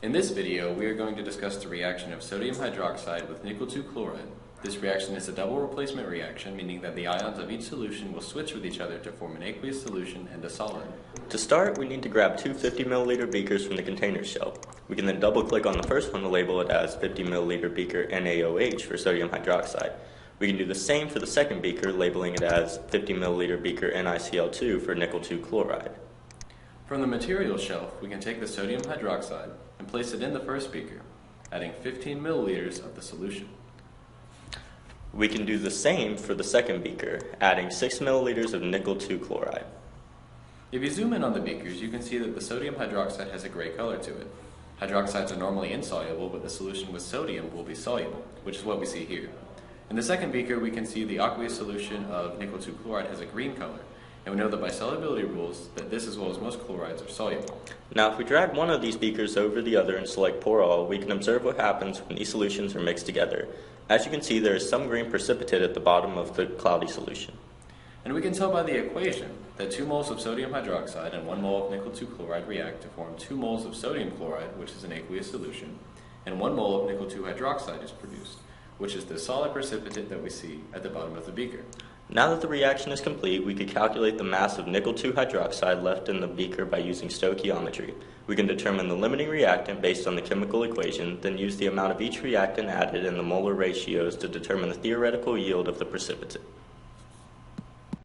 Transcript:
In this video, we are going to discuss the reaction of sodium hydroxide with nickel 2 chloride. This reaction is a double replacement reaction, meaning that the ions of each solution will switch with each other to form an aqueous solution and a solid. To start, we need to grab two 50 milliliter beakers from the container shelf. We can then double click on the first one to label it as 50 milliliter beaker NaOH for sodium hydroxide. We can do the same for the second beaker, labeling it as 50 milliliter beaker NiCl2 for nickel 2 chloride. From the materials shelf, we can take the sodium hydroxide and place it in the first beaker, adding 15 milliliters of the solution. We can do the same for the second beaker, adding 6 milliliters of nickel 2 chloride. If you zoom in on the beakers, you can see that the sodium hydroxide has a gray color to it. Hydroxides are normally insoluble, but the solution with sodium will be soluble, which is what we see here. In the second beaker, we can see the aqueous solution of nickel 2 chloride has a green color, and we know that by solubility rules that this as well as most chlorides are soluble. Now if we drag one of these beakers over the other and select pour all, we can observe what happens when these solutions are mixed together. As you can see, there is some green precipitate at the bottom of the cloudy solution. And we can tell by the equation that 2 moles of sodium hydroxide and 1 mole of nickel 2 chloride react to form 2 moles of sodium chloride, which is an aqueous solution, and 1 mole of nickel 2 hydroxide is produced, which is the solid precipitate that we see at the bottom of the beaker. Now that the reaction is complete, we could calculate the mass of nickel 2 hydroxide left in the beaker by using stoichiometry. We can determine the limiting reactant based on the chemical equation, then use the amount of each reactant added and the molar ratios to determine the theoretical yield of the precipitate.